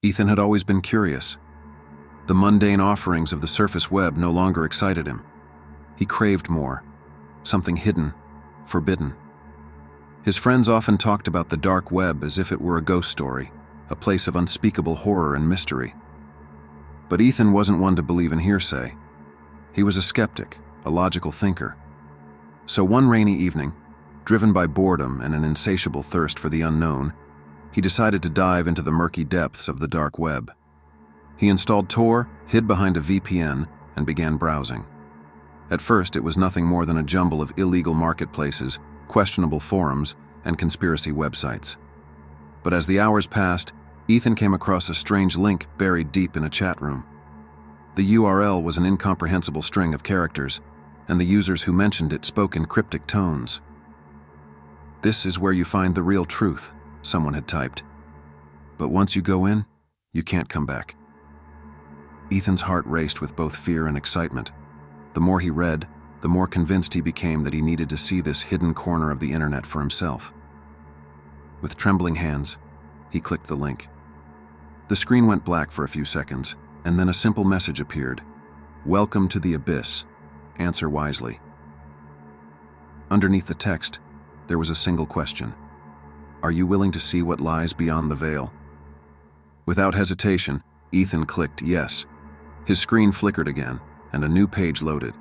Ethan had always been curious. The mundane offerings of the surface web no longer excited him. He craved more, something hidden, forbidden. His friends often talked about the dark web as if it were a ghost story, a place of unspeakable horror and mystery. But Ethan wasn't one to believe in hearsay. He was a skeptic, a logical thinker. So one rainy evening, driven by boredom and an insatiable thirst for the unknown, he decided to dive into the murky depths of the dark web. He installed Tor, hid behind a VPN, and began browsing. At first, it was nothing more than a jumble of illegal marketplaces, questionable forums, and conspiracy websites. But as the hours passed, Ethan came across a strange link buried deep in a chat room. The URL was an incomprehensible string of characters, and the users who mentioned it spoke in cryptic tones. "This is where you find the real truth," someone had typed. "But once you go in, you can't come back." Ethan's heart raced with both fear and excitement. The more he read, the more convinced he became that he needed to see this hidden corner of the internet for himself. With trembling hands, he clicked the link. The screen went black for a few seconds, and then a simple message appeared. "Welcome to the abyss. Answer wisely." Underneath the text, there was a single question. "Are you willing to see what lies beyond the veil?" Without hesitation, Ethan clicked yes. His screen flickered again, and a new page loaded.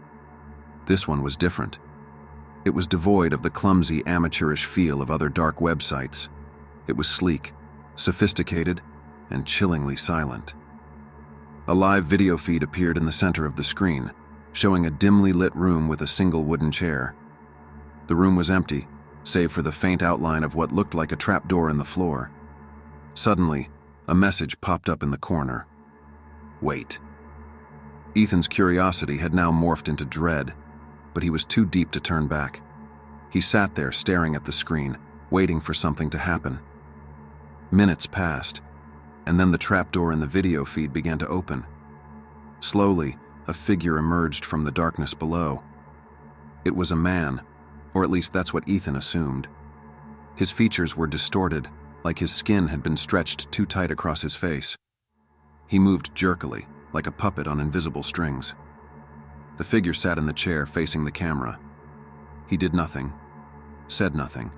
This one was different. It was devoid of the clumsy, amateurish feel of other dark websites. It was sleek, sophisticated, and chillingly silent. A live video feed appeared in the center of the screen, showing a dimly lit room with a single wooden chair. The room was empty, save for the faint outline of what looked like a trapdoor in the floor. Suddenly, a message popped up in the corner. "Wait." Ethan's curiosity had now morphed into dread, but he was too deep to turn back. He sat there staring at the screen, waiting for something to happen. Minutes passed, and then the trapdoor in the video feed began to open. Slowly, a figure emerged from the darkness below. It was a man, or at least that's what Ethan assumed. His features were distorted, like his skin had been stretched too tight across his face. He moved jerkily, like a puppet on invisible strings. The figure sat in the chair facing the camera. He did nothing, said nothing.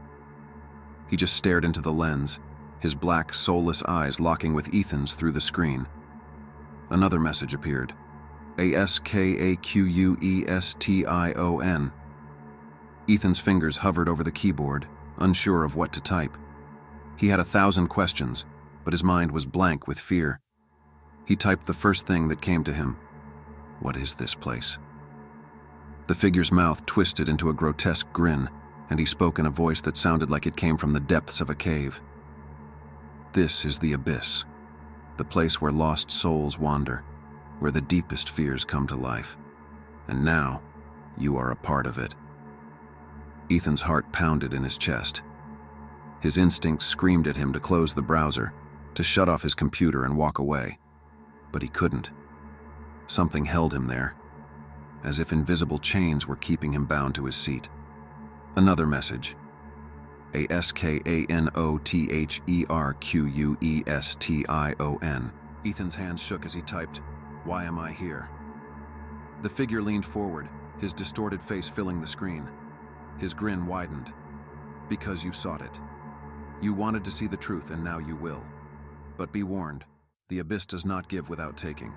He just stared into the lens, his black, soulless eyes locking with Ethan's through the screen. Another message appeared. "ASKAQUESTION." Ethan's fingers hovered over the keyboard, unsure of what to type. He had 1,000 questions, but his mind was blank with fear. He typed the first thing that came to him. "What is this place?" The figure's mouth twisted into a grotesque grin, and he spoke in a voice that sounded like it came from the depths of a cave. "This is the abyss, the place where lost souls wander, where the deepest fears come to life. And now, you are a part of it." Ethan's heart pounded in his chest. His instincts screamed at him to close the browser, to shut off his computer and walk away. But he couldn't. Something held him there, as if invisible chains were keeping him bound to his seat. Another message. "ASKANOTHERQUESTION." Ethan's hands shook as he typed, "Why am I here?" The figure leaned forward, his distorted face filling the screen. His grin widened. "Because you sought it. You wanted to see the truth, and now you will. But be warned, the abyss does not give without taking.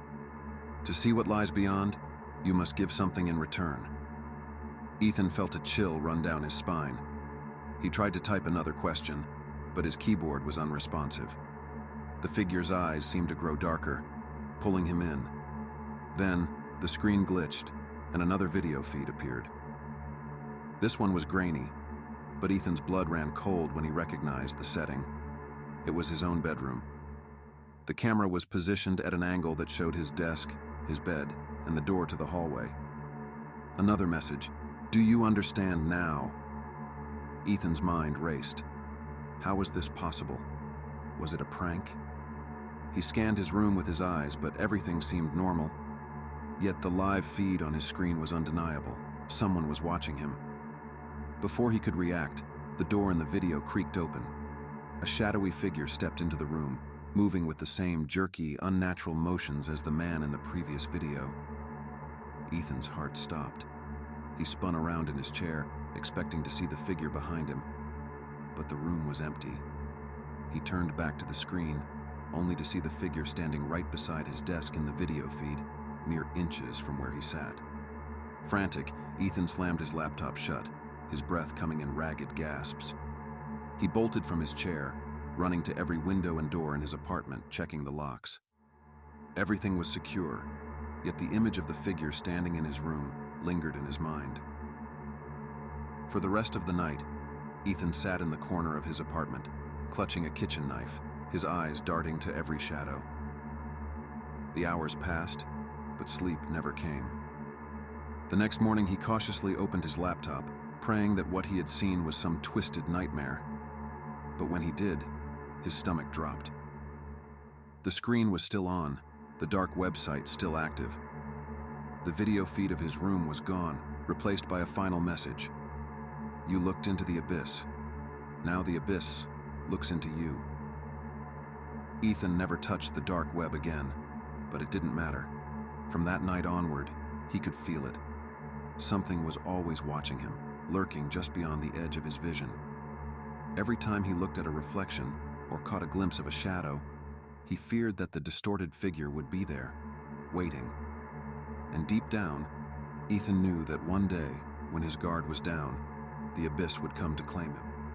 To see what lies beyond, you must give something in return." Ethan felt a chill run down his spine. He tried to type another question, but his keyboard was unresponsive. The figure's eyes seemed to grow darker, pulling him in. Then, the screen glitched, and another video feed appeared. This one was grainy, but Ethan's blood ran cold when he recognized the setting. It was his own bedroom. The camera was positioned at an angle that showed his desk, his bed, and the door to the hallway. Another message. "Do you understand now?" Ethan's mind raced. How was this possible? Was it a prank? He scanned his room with his eyes, but everything seemed normal. Yet the live feed on his screen was undeniable. Someone was watching him. Before he could react, the door in the video creaked open. A shadowy figure stepped into the room, moving with the same jerky, unnatural motions as the man in the previous video. Ethan's heart stopped. He spun around in his chair, expecting to see the figure behind him, but the room was empty. He turned back to the screen, only to see the figure standing right beside his desk in the video feed, mere inches from where he sat. Frantic, Ethan slammed his laptop shut, his breath coming in ragged gasps. He bolted from his chair, running to every window and door in his apartment, checking the locks. Everything was secure, yet the image of the figure standing in his room lingered in his mind. For the rest of the night, Ethan sat in the corner of his apartment, clutching a kitchen knife, his eyes darting to every shadow. The hours passed, but sleep never came. The next morning, he cautiously opened his laptop, praying that what he had seen was some twisted nightmare. But when he did, his stomach dropped. The screen was still on, the dark website still active. The video feed of his room was gone, replaced by a final message. You looked into the abyss. Now the abyss looks into you. Ethan never touched the dark web again, but it didn't matter. From that night onward, he could feel it. Something was always watching him, lurking just beyond the edge of his vision. Every time he looked at a reflection or caught a glimpse of a shadow, he feared that the distorted figure would be there, waiting. And deep down, Ethan knew that one day, when his guard was down, the abyss would come to claim him.